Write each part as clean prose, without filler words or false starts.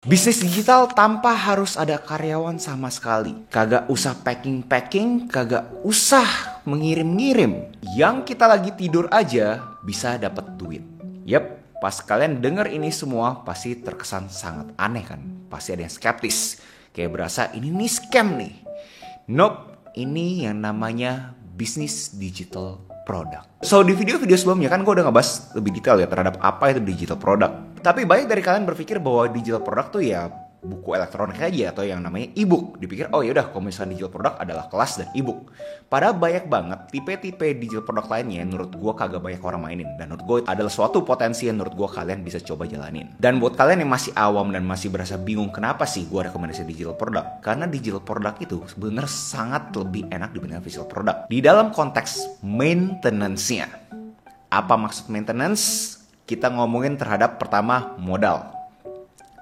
Bisnis digital tanpa harus ada karyawan sama sekali. Kagak usah packing-packing, kagak usah mengirim-ngirim. Yang kita lagi tidur aja bisa dapat duit. Yap, pas kalian denger ini semua pasti terkesan sangat aneh kan? Pasti ada yang skeptis. Kayak berasa ini nih scam nih. Nope, ini yang namanya bisnis digital product. So di video-video sebelumnya kan gue udah ngebahas lebih detail ya terhadap apa itu digital product. Tapi banyak dari kalian berpikir bahwa digital product tuh ya buku elektronik aja atau yang namanya e-book. Dipikir oh yaudah kalau misalnya digital product adalah kelas dan e-book. Padahal banyak banget tipe-tipe digital product lainnya yang menurut gue kagak banyak orang mainin. Dan menurut gue adalah suatu potensi yang menurut gue kalian bisa coba jalanin. Dan buat kalian yang masih awam dan masih berasa bingung kenapa sih gue rekomendasi digital product. Karena digital product itu sebenarnya sangat lebih enak dibandingkan physical product. Di dalam konteks maintenance-nya. Apa maksud maintenance? Kita ngomongin terhadap pertama modal.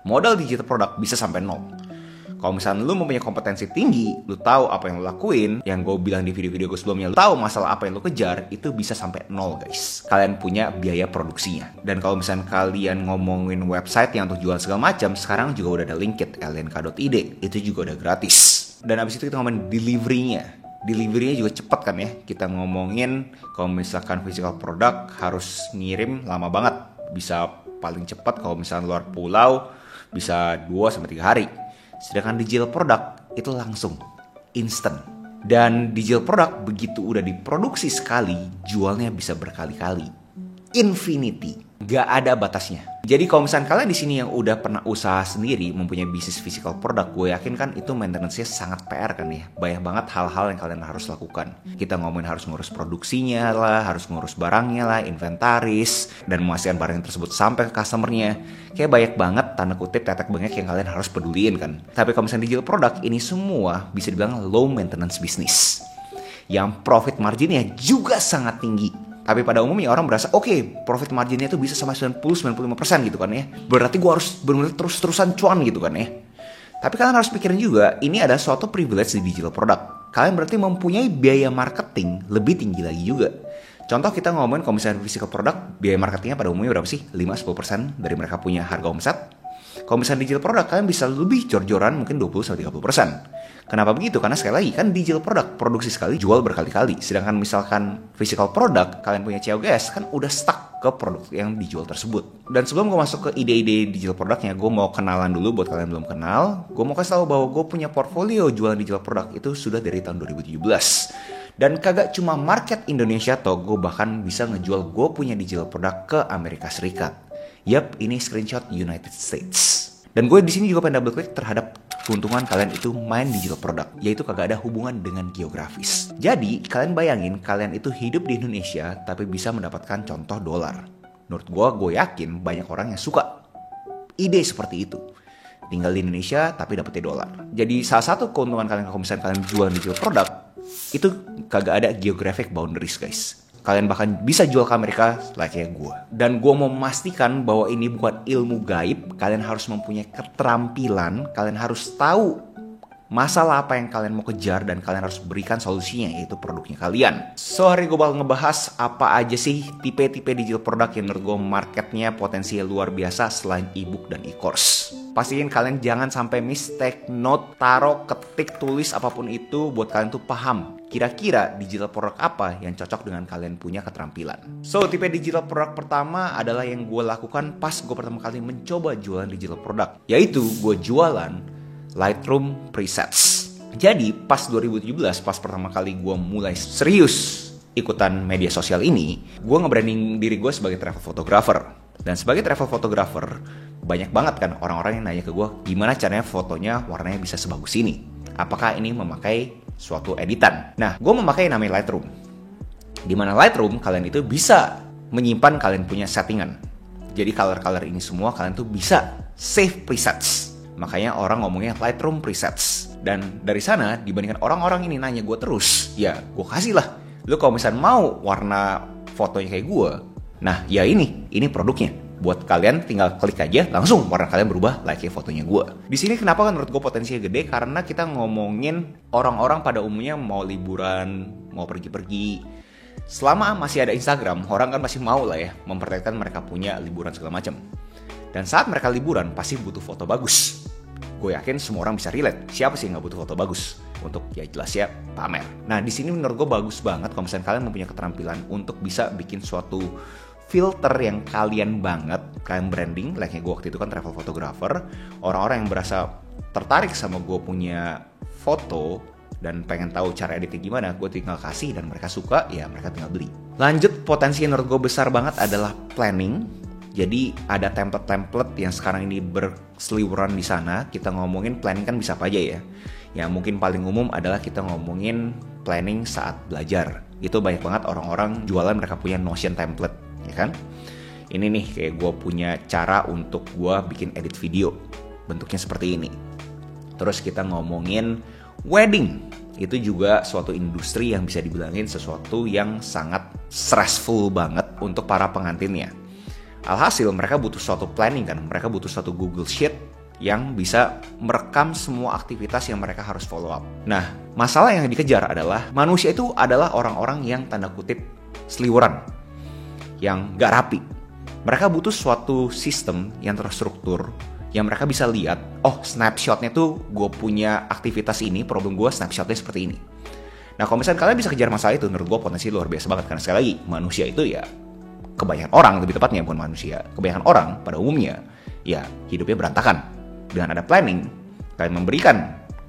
Modal digital product bisa sampai 0. Kalau misalnya lu mempunyai kompetensi tinggi, lu tahu apa yang lu lakuin, yang gue bilang di video-video gue sebelumnya, lu tahu masalah apa yang lu kejar, itu bisa sampai 0 guys. Kalian punya biaya produksinya. Dan kalau misalnya kalian ngomongin website yang untuk jual segala macam, sekarang juga udah ada Linkit, lnk.id, itu juga udah gratis. Dan abis itu kita ngomongin delivery-nya. Delivery-nya juga cepat kan ya. Kita ngomongin kalau misalkan physical product harus ngirim lama banget. Bisa paling cepat kalau misalnya luar pulau bisa 2-3 hari. Sedangkan digital product itu langsung instant. Dan digital product begitu udah diproduksi sekali, jualnya bisa berkali-kali. Infinity. Gak ada batasnya. Jadi kalau misalnya kalian di sini yang udah pernah usaha sendiri mempunyai bisnis physical product, gue yakin kan itu maintenance-nya sangat PR kan ya. Banyak banget hal-hal yang kalian harus lakukan. Kita ngomongin harus ngurus produksinya lah, harus ngurus barangnya lah, inventaris, dan memastikan barang tersebut sampai ke customer-nya. Kayak banyak banget, tanda kutip, tetek banyak yang kalian harus peduliin kan. Tapi kalau misalnya digital product, ini semua bisa dibilang low maintenance business. Yang profit marginnya juga sangat tinggi. Tapi pada umumnya orang berasa oke, profit marginnya itu bisa sama 90-95% gitu kan ya. Berarti gue harus benar-benar terus-terusan cuan gitu kan ya. Tapi kalian harus pikirin juga, ini ada suatu privilege di digital product. Kalian berarti mempunyai biaya marketing lebih tinggi lagi juga. Contoh kita ngomongin kalau misalnya physical product, biaya marketingnya pada umumnya berapa sih? 5-10% dari mereka punya harga omset. Kalau misalnya digital product, kalian bisa lebih jor-joran mungkin 20-30%. Kenapa begitu? Karena sekali lagi kan digital product produksi sekali jual berkali-kali. Sedangkan misalkan physical product kalian punya COGS kan udah stuck ke produk yang dijual tersebut. Dan sebelum gue masuk ke ide-ide digital productnya, gue mau kenalan dulu buat kalian yang belum kenal. Gue mau kasih tahu bahwa gue punya portfolio jualan digital product itu sudah dari tahun 2017. Dan kagak cuma market Indonesia toh, gue bahkan bisa ngejual gue punya digital product ke Amerika Serikat. Yap, ini screenshot United States. Dan gue di sini juga pengen double click terhadap keuntungan kalian itu main digital product, yaitu kagak ada hubungan dengan geografis. Jadi kalian bayangin kalian itu hidup di Indonesia tapi bisa mendapatkan contoh dolar. Menurut gue yakin banyak orang yang suka ide seperti itu. Tinggal di Indonesia tapi dapetnya dolar. Jadi salah satu keuntungan kalian kalau misalnya kalian jual digital product itu kagak ada geographic boundaries guys. Kalian bahkan bisa jual ke Amerika kayak gue. Dan gue mau memastikan bahwa ini bukan ilmu gaib. Kalian harus mempunyai keterampilan. Kalian harus tahu masalah apa yang kalian mau kejar. Dan kalian harus berikan solusinya, yaitu produknya kalian. So hari gue bakal ngebahas apa aja sih tipe-tipe digital product yang menurut gue marketnya potensinya luar biasa selain e-book dan e-course. Pastiin kalian jangan sampai mistake note, taruh, ketik, tulis apapun itu buat kalian tuh paham kira-kira digital product apa yang cocok dengan kalian punya keterampilan. So tipe digital product pertama adalah yang gue lakukan pas gue pertama kali mencoba jualan digital product, yaitu gue jualan Lightroom presets. Jadi pas 2017 pas pertama kali gue mulai serius ikutan media sosial ini, gue nge-branding diri gue sebagai travel photographer. Dan sebagai travel photographer, banyak banget kan orang-orang yang nanya ke gue, gimana caranya fotonya warnanya bisa sebagus ini? Apakah ini memakai suatu editan? Nah, gue memakai namanya Lightroom. Di mana Lightroom kalian itu bisa menyimpan kalian punya settingan. Jadi color-color ini semua kalian tuh bisa save presets. Makanya orang ngomongnya Lightroom presets. Dan dari sana dibandingkan orang-orang ini nanya gue terus, ya gue kasih lah. Lu kalau misalnya mau warna fotonya kayak gue, nah ya ini produknya. Buat kalian tinggal klik aja langsung warna kalian berubah like fotonya gue. Di sini kenapa kan menurut gue potensinya gede, karena kita ngomongin orang-orang pada umumnya mau liburan, mau pergi-pergi. Selama masih ada Instagram, orang kan masih mau lah ya memperlihatkan mereka punya liburan segala macam. Dan saat mereka liburan pasti butuh foto bagus. Gue yakin semua orang bisa relate. Siapa sih yang nggak butuh foto bagus? Untuk ya jelas ya pamer. Nah di sini menurut gue bagus banget kalau misalnya kalian mempunyai keterampilan untuk bisa bikin suatu filter yang kalian banget, kalian branding, like gue waktu itu kan travel photographer. Orang-orang yang berasa tertarik sama gue punya foto dan pengen tahu cara editnya gimana, gue tinggal kasih dan mereka suka, ya mereka tinggal beli. Lanjut, potensi yang menurut gue besar banget adalah planning. Jadi ada template-template yang sekarang ini berseliweran di sana. Kita ngomongin planning kan bisa apa aja ya. Yang mungkin paling umum adalah kita ngomongin planning saat belajar. Itu banyak banget orang-orang jualan mereka punya Notion template, ya kan? Ini nih kayak gue punya cara untuk gue bikin edit video. Bentuknya seperti ini. Terus kita ngomongin wedding. Itu juga suatu industri yang bisa dibilangin sesuatu yang sangat stressful banget untuk para pengantinnya. Alhasil mereka butuh suatu planning kan, mereka butuh suatu Google Sheet yang bisa merekam semua aktivitas yang mereka harus follow up. Nah, masalah yang dikejar adalah manusia itu adalah orang-orang yang tanda kutip seliweran, yang gak rapi. Mereka butuh suatu sistem yang terstruktur, yang mereka bisa lihat, oh snapshotnya tuh gue punya aktivitas ini, problem gue snapshotnya seperti ini. Nah kalau misalnya kalian bisa kejar masalah itu, menurut gue potensi luar biasa banget. Karena sekali lagi, manusia itu ya, kebanyakan orang, lebih tepatnya bukan manusia, kebanyakan orang pada umumnya, ya hidupnya berantakan. Dengan ada planning, kalian memberikan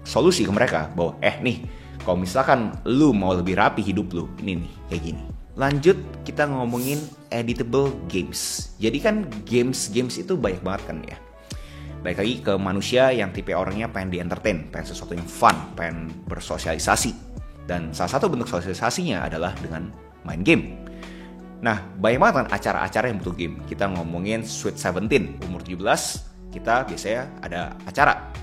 solusi ke mereka, bahwa nih, kalau misalkan lu mau lebih rapi hidup lu, ini nih, kayak gini. Lanjut, kita ngomongin editable games. Jadi kan games itu banyak banget kan ya. Baik lagi ke manusia yang tipe orangnya pengen di-entertain, pengen sesuatu yang fun, pengen bersosialisasi. Dan salah satu bentuk sosialisasinya adalah dengan main game. Nah, banyak banget kan acara-acara yang butuh game. Kita ngomongin Sweet 17, umur 17, kita biasanya ada acara.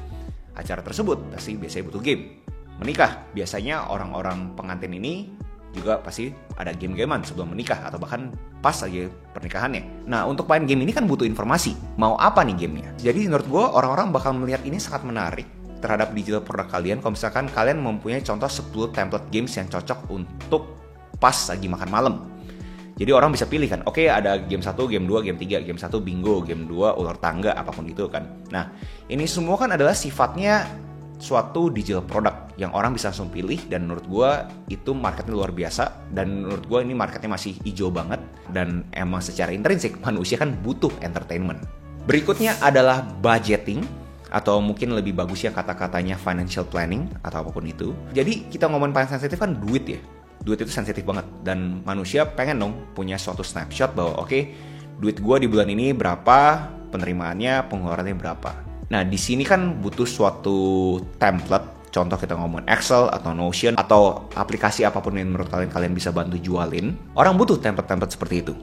Acara tersebut pasti biasanya butuh game. Menikah, biasanya orang-orang pengantin ini juga pasti ada game-gamean sebelum menikah atau bahkan pas lagi pernikahannya. Nah, untuk main game ini kan butuh informasi. Mau apa nih gamenya? Jadi menurut gue orang-orang bakal melihat ini sangat menarik terhadap digital produk kalian kalau misalkan kalian mempunyai contoh 10 template games yang cocok untuk pas lagi makan malam. Jadi orang bisa pilih kan, oke ada game 1, game 2, game 3, game 1 bingo, game 2 ular tangga, apapun itu kan. Nah, ini semua kan adalah sifatnya suatu digital product yang orang bisa langsung pilih, dan menurut gue itu marketnya luar biasa, dan menurut gue ini marketnya masih hijau banget, dan emang secara intrinsik manusia kan butuh entertainment. Berikutnya adalah budgeting, atau mungkin lebih bagusnya kata-katanya financial planning atau apapun itu. Jadi kita ngomongin paling sensitif kan duit ya. Duit itu sensitif banget, dan manusia pengen dong punya suatu snapshot bahwa oke, duit gue di bulan ini berapa, penerimaannya, pengeluarannya berapa. Nah, di sini kan butuh suatu template. Contoh kita ngomong Excel atau Notion atau aplikasi apapun yang menurut kalian bisa bantu jualin. Orang butuh template-template seperti itu.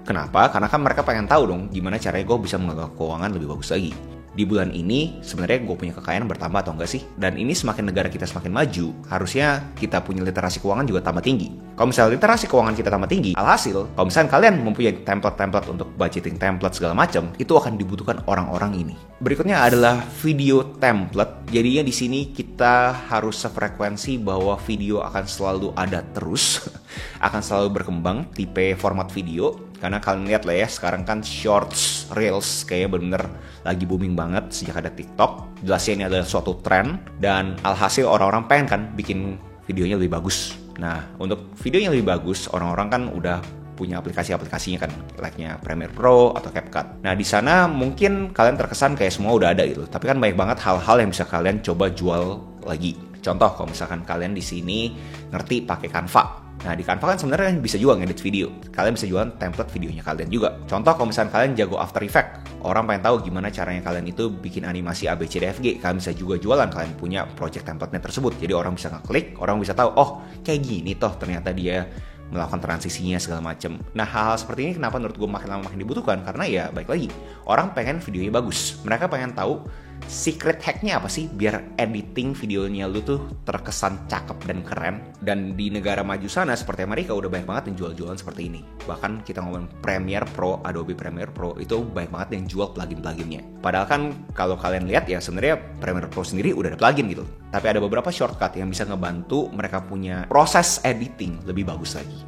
Kenapa? Karena kan mereka pengen tahu dong gimana caranya gue bisa mengelola keuangan lebih bagus lagi. Di bulan ini sebenarnya gue punya kekayaan bertambah atau enggak sih? Dan ini semakin negara kita semakin maju, harusnya kita punya literasi keuangan juga tambah tinggi. Kalau misalnya literasi keuangan kita tambah tinggi, alhasil kalau misalnya kalian mempunyai template-template untuk budgeting template segala macam, itu akan dibutuhkan orang-orang ini. Berikutnya adalah video template. Jadinya di sini kita harus sefrekuensi bahwa video akan selalu ada terus, akan selalu berkembang tipe format video. Karena kalian lihat lah ya, sekarang kan shorts, reels kayaknya bener-bener lagi booming banget sejak ada TikTok. Jelasnya ini adalah suatu tren, dan alhasil orang-orang pengen kan bikin videonya lebih bagus. Nah, untuk videonya lebih bagus, orang-orang kan udah punya aplikasi-aplikasinya kan, like-nya Premiere Pro atau CapCut. Nah, di sana mungkin kalian terkesan kayak semua udah ada gitu, tapi kan banyak banget hal-hal yang bisa kalian coba jual lagi. Contoh, kalau misalkan kalian di sini ngerti pakai Canva. Nah, di Canva kan sebenarnya bisa juga ngedit video. Kalian bisa jualan template videonya kalian juga. Contoh, kalau misalkan kalian jago After Effects, orang pengen tahu gimana caranya kalian itu bikin animasi ABCDFG. Kalian bisa juga jualan, kalian punya project template-nya tersebut. Jadi orang bisa ngeklik, orang bisa tahu, oh kayak gini toh ternyata dia melakukan transisinya segala macam. Nah, hal-hal seperti ini kenapa menurut gue makin lama makin dibutuhkan? Karena ya baik lagi, orang pengen videonya bagus. Mereka pengen tahu secret hacknya apa sih biar editing videonya lu tuh terkesan cakep dan keren. Dan di negara maju sana seperti Amerika udah banyak banget yang jual-jualan seperti ini. Bahkan kita ngomongin Premiere Pro, Adobe Premiere Pro, itu banyak banget yang jual plugin-pluginnya. Padahal kan kalau kalian lihat ya sebenarnya Premiere Pro sendiri udah ada plugin gitu. Tapi ada beberapa shortcut yang bisa ngebantu mereka punya proses editing lebih bagus lagi.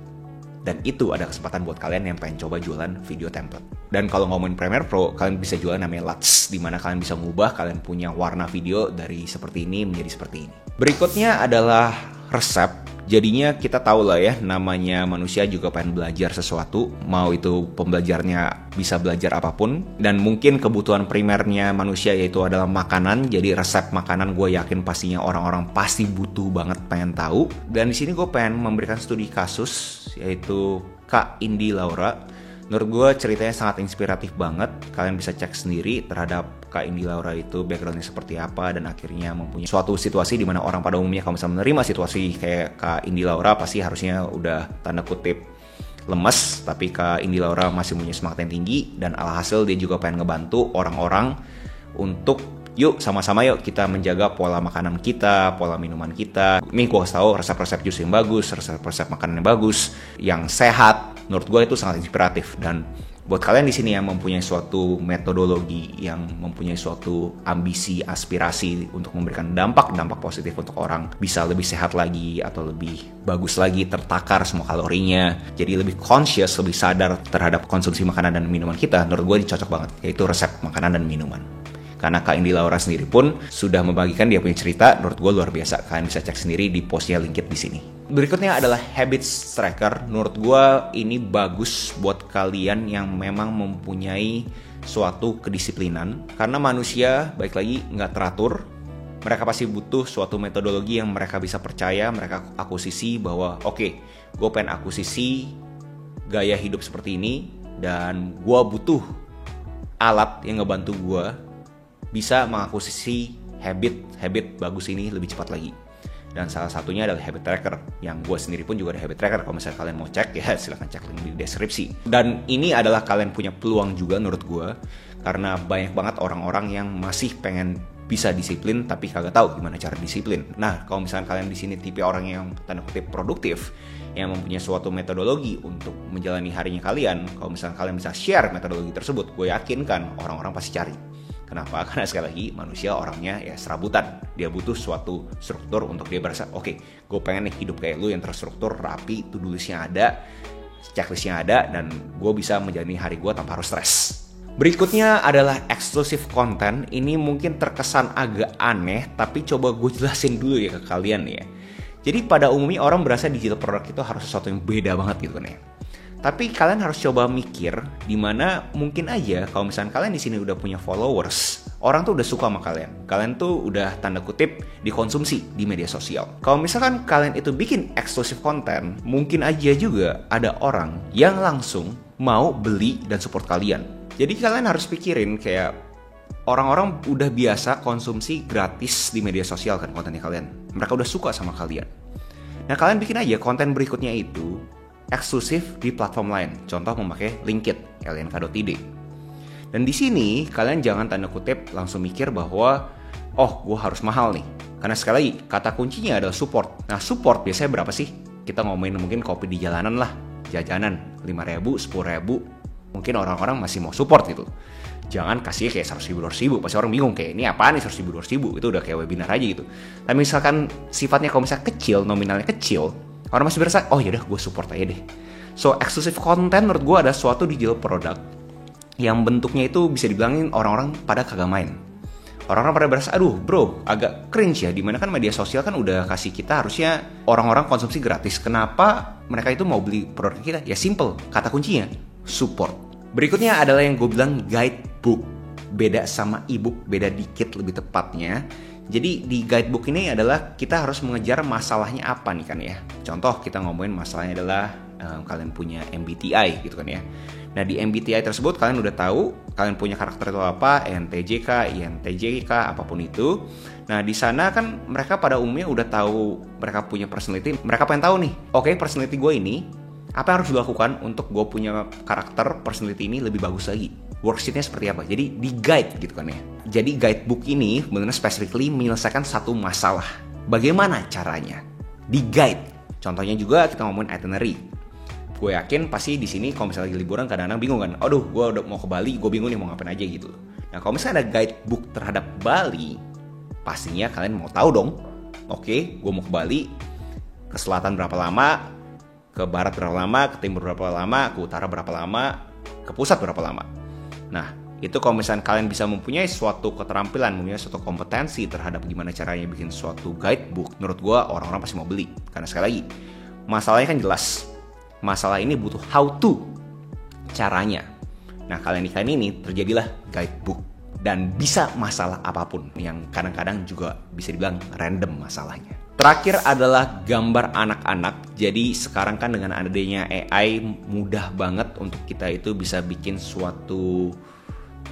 Dan itu ada kesempatan buat kalian yang pengen coba jualan video template. Dan kalau ngomongin Premiere Pro, kalian bisa jualan namanya LUTs, dimana kalian bisa mengubah kalian punya warna video dari seperti ini menjadi seperti ini. Berikutnya adalah resep. Jadinya kita tahu lah ya, namanya manusia juga pengen belajar sesuatu, mau itu pembelajarnya bisa belajar apapun, dan mungkin kebutuhan primernya manusia yaitu adalah makanan. Jadi resep makanan gue yakin pastinya orang-orang pasti butuh banget pengen tahu. Dan di sini gue pengen memberikan studi kasus yaitu Kak Indi Laura. Menurut gue ceritanya sangat inspiratif banget. Kalian bisa cek sendiri terhadap Kak Indi Laura itu backgroundnya seperti apa, dan akhirnya mempunyai suatu situasi di mana orang pada umumnya kalau misalnya menerima situasi kayak Kak Indi Laura pasti harusnya udah tanda kutip lemes, tapi Kak Indi Laura masih punya semangat yang tinggi, dan alhasil dia juga pengen ngebantu orang-orang untuk yuk sama-sama yuk kita menjaga pola makanan kita, pola minuman kita. Nih gue tahu resep-resep jus yang bagus, resep-resep makanan yang bagus, yang sehat. Menurut gue itu sangat inspiratif. Dan buat kalian di sini yang mempunyai suatu metodologi, yang mempunyai suatu ambisi, aspirasi untuk memberikan dampak positif untuk orang bisa lebih sehat lagi atau lebih bagus lagi, tertakar semua kalorinya, jadi lebih conscious, lebih sadar terhadap konsumsi makanan dan minuman kita, menurut gue ini cocok banget, yaitu resep makanan dan minuman. Karena Kak Indi Laura sendiri pun sudah membagikan dia punya cerita, menurut gue luar biasa. Kalian bisa cek sendiri di postnya linked di sini. Berikutnya adalah Habits Tracker. Menurut gue ini bagus buat kalian yang memang mempunyai suatu kedisiplinan. Karena manusia, baik lagi, nggak teratur. Mereka pasti butuh suatu metodologi yang mereka bisa percaya, mereka akuisisi bahwa oke, gue pengen akuisisi gaya hidup seperti ini, dan gue butuh alat yang ngebantu gue bisa mengakuisisi habit bagus ini lebih cepat lagi. Dan salah satunya adalah habit tracker, yang gue sendiri pun juga ada habit tracker. Kalau misalnya kalian mau cek ya silahkan cek link di deskripsi. Dan ini adalah kalian punya peluang juga menurut gue, karena banyak banget orang-orang yang masih pengen bisa disiplin tapi kagak tahu gimana cara disiplin. Nah, kalau misalnya kalian di sini tipe orang yang tanda kutip produktif, yang mempunyai suatu metodologi untuk menjalani harinya kalian, kalau misalnya kalian bisa share metodologi tersebut, gue yakin kan orang-orang pasti cari. Kenapa? Karena sekali lagi manusia orangnya ya serabutan. Dia butuh suatu struktur untuk dia berasa oke, gue pengen nih hidup kayak lu yang terstruktur, rapi, to-do listnya ada, checklistnya ada, dan gue bisa menjalani hari gue tanpa harus stres. Berikutnya adalah exclusive content. Ini mungkin terkesan agak aneh, tapi coba gue jelasin dulu ya ke kalian ya. Jadi pada umumnya orang berasa digital product itu harus sesuatu yang beda banget gitu kan ya. Tapi kalian harus coba mikir, dimana mungkin aja kalau misalnya kalian di sini udah punya followers, orang tuh udah suka sama kalian. Kalian tuh udah tanda kutip dikonsumsi di media sosial. Kalau misalkan kalian itu bikin eksklusif konten, mungkin aja juga ada orang yang langsung mau beli dan support kalian. Jadi kalian harus pikirin kayak orang-orang udah biasa konsumsi gratis di media sosial kan kontennya kalian. Mereka udah suka sama kalian. Nah kalian bikin aja konten berikutnya itu eksklusif di platform lain, contoh memakai LinkedIn, lnk.id. Dan di sini kalian jangan tanda kutip langsung mikir bahwa gue harus mahal nih. Karena sekali lagi kata kuncinya adalah support. Nah support biasanya berapa sih? Kita ngomongin mungkin kopi di jalanan lah, jajanan 5.000, 10.000, mungkin orang-orang masih mau support gitu. Jangan kasih kayak 100.000, 200.000, pasti orang bingung kayak ini apaan nih 100.000, 200.000, itu udah kayak webinar aja gitu. Tapi misalkan sifatnya kalau misalnya kecil, nominalnya kecil, orang masih berasa, yaudah gue support aja deh. So, exclusive content menurut gue ada suatu digital product yang bentuknya itu bisa dibilangin orang-orang pada kagak main. Orang-orang pada berasa, aduh bro, agak cringe ya. Dimana kan media sosial kan udah kasih kita harusnya orang-orang konsumsi gratis. Kenapa mereka itu mau beli produk kita? Ya simple, kata kuncinya, support. Berikutnya adalah yang gue bilang guidebook. Beda sama ebook, beda dikit lebih tepatnya. Jadi di guidebook ini adalah kita harus mengejar masalahnya apa nih kan ya. Contoh kita ngomongin masalahnya adalah kalian punya MBTI gitu kan ya. Nah di MBTI tersebut kalian udah tahu kalian punya karakter itu apa, ENTJK, INTJK, apapun itu. Nah di sana kan mereka pada umumnya udah tahu mereka punya personality. Mereka pengen tahu nih, oke, personality gue ini apa yang harus dilakukan untuk gue punya karakter personality ini lebih bagus lagi. Worksheetnya seperti apa, jadi di guide gitu kan ya. Jadi guidebook ini benar-benar specifically menyelesaikan satu masalah. Bagaimana caranya? Di guide. Contohnya juga kita ngomongin itinerary. Gue yakin pasti di sini kalau misalnya lagi liburan kadang-kadang bingung kan. Aduh, gue udah mau ke Bali, gue bingung nih mau ngapain aja gitu. Nah kalau misalnya ada guidebook terhadap Bali, pastinya kalian mau tahu dong. Oke, gue mau ke Bali, ke selatan berapa lama, Ke barat berapa lama, ke timur berapa lama, ke utara berapa lama, ke pusat berapa lama. Nah, itu kalau misalnya kalian bisa mempunyai suatu keterampilan, mempunyai suatu kompetensi terhadap gimana caranya bikin suatu guidebook, menurut gue orang-orang pasti mau beli. Karena sekali lagi, masalahnya kan jelas. Masalah ini butuh how to, caranya. Nah, kalian ikan ini terjadilah guidebook. Dan bisa masalah apapun, yang kadang-kadang juga bisa dibilang random masalahnya. Terakhir adalah gambar anak-anak. Jadi sekarang kan dengan adanya AI mudah banget untuk kita itu bisa bikin suatu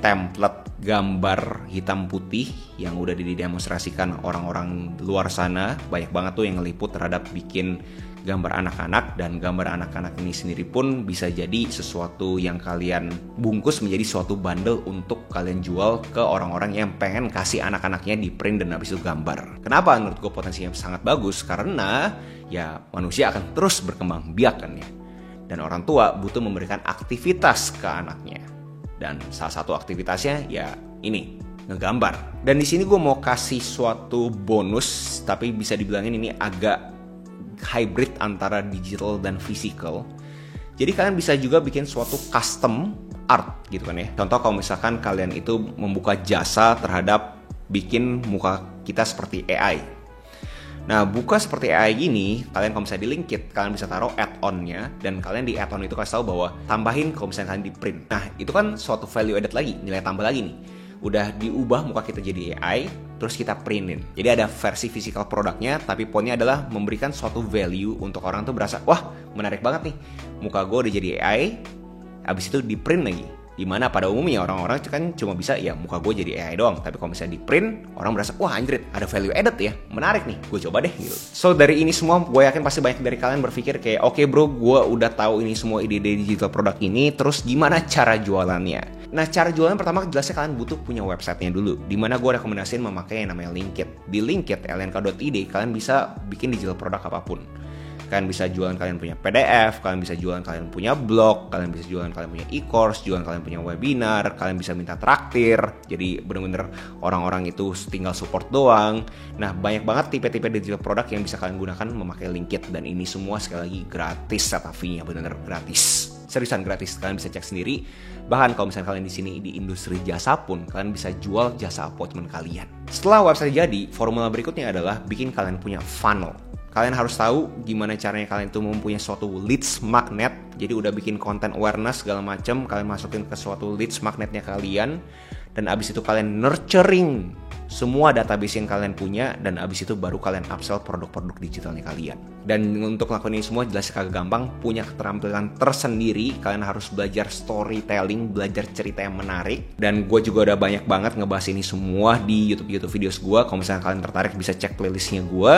template gambar hitam putih yang udah didemonstrasikan orang-orang luar sana. Banyak banget tuh yang ngeliput terhadap bikin gambar anak-anak, dan gambar anak-anak ini sendiri pun bisa jadi sesuatu yang kalian bungkus menjadi suatu bundle untuk kalian jual ke orang-orang yang pengen kasih anak-anaknya di print dan habis itu gambar. Kenapa menurut gue potensinya sangat bagus? Karena ya manusia akan terus berkembang biak kan ya, dan orang tua butuh memberikan aktivitas ke anaknya, dan salah satu aktivitasnya ya ini ngegambar. Dan di sini gue mau kasih suatu bonus, tapi bisa dibilangin ini agak hybrid antara digital dan physical. Jadi kalian bisa juga bikin suatu custom art gitu kan ya. Contoh kalau misalkan kalian itu membuka jasa terhadap bikin muka kita seperti AI. Nah, buka seperti AI gini, kalian kalau misalnya di Linkit, kalian bisa taruh add-on-nya, dan kalian di add-on itu kasih tahu bahwa tambahin kalau misalnya kalian di print. Nah, itu kan suatu value added lagi, nilai tambah lagi nih. Udah diubah muka kita jadi AI, terus kita printin. Jadi ada versi physical produknya, tapi poinnya adalah memberikan suatu value untuk orang tuh berasa, wah menarik banget nih, muka gue udah jadi AI, habis itu di print lagi. Dimana pada umumnya orang-orang kan cuma bisa ya muka gue jadi AI doang, tapi kalau misalnya di print, orang berasa wah anjir ada value added ya, menarik nih, gue coba deh gitu. So dari ini semua gue yakin pasti banyak dari kalian berpikir kayak oke bro, gue udah tahu ini semua ide-ide digital produk ini, terus gimana cara jualannya? Nah, cara jualan pertama jelasnya kalian butuh punya websitenya dulu, dimana gue rekomendasiin memakai yang namanya Linkit. Di Linkit, lnk.id, kalian bisa bikin digital produk apapun. Kalian bisa jualan kalian punya PDF, kalian bisa jualan kalian punya blog, kalian bisa jualan kalian punya e-course, jualan kalian punya webinar, kalian bisa minta traktir, jadi bener-bener orang-orang itu tinggal support doang. Nah, banyak banget tipe-tipe digital produk yang bisa kalian gunakan memakai Linkit, dan ini semua sekali lagi gratis setup fee-nya, bener-bener gratis. Seriusan gratis, kalian bisa cek sendiri. Bahkan kalau misalnya kalian di sini di industri jasa pun, kalian bisa jual jasa appointment kalian. Setelah website jadi, formula berikutnya adalah bikin kalian punya funnel. Kalian harus tahu gimana caranya kalian itu mempunyai suatu leads magnet. Jadi udah bikin konten awareness segala macam, kalian masukin ke suatu leads magnetnya kalian, dan abis itu kalian nurturing semua database yang kalian punya, dan abis itu baru kalian upsell produk-produk digitalnya kalian. Dan untuk ngelakuin ini semua jelas kagak gampang, punya keterampilan tersendiri. Kalian harus belajar storytelling, belajar cerita yang menarik. Dan gue juga udah banyak banget ngebahas ini semua di YouTube videos gue. Kalau misalnya kalian tertarik bisa cek playlistnya gue.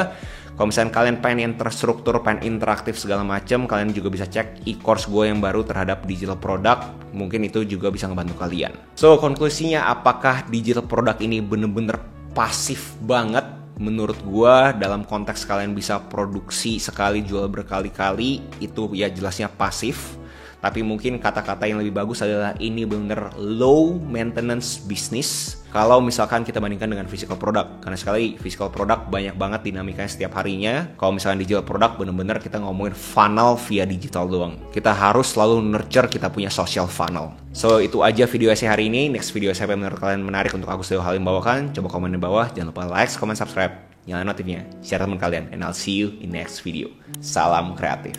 Kalau misalnya kalian pengen terstruktur, pengen interaktif segala macam, kalian juga bisa cek e-course gue yang baru terhadap digital product. Mungkin itu juga bisa ngebantu kalian. So, konklusinya apakah digital product ini bener-bener pasif banget? Menurut gue dalam konteks kalian bisa produksi sekali, jual berkali-kali, itu ya jelasnya pasif. Tapi mungkin kata-kata yang lebih bagus adalah ini benar low maintenance business kalau misalkan kita bandingkan dengan physical product. Karena sekali physical product banyak banget dinamikanya setiap harinya. Kalau misalkan digital product benar-benar kita ngomongin funnel via digital doang. Kita harus selalu nurture kita punya social funnel. So itu aja video saya hari ini. Next video saya menurut kalian menarik untuk aku Setiawa Halim bawakan. Coba komen di bawah. Jangan lupa like, comment, subscribe. Nyalain notifnya. Share teman kalian. And I'll see you in next video. Salam kreatif.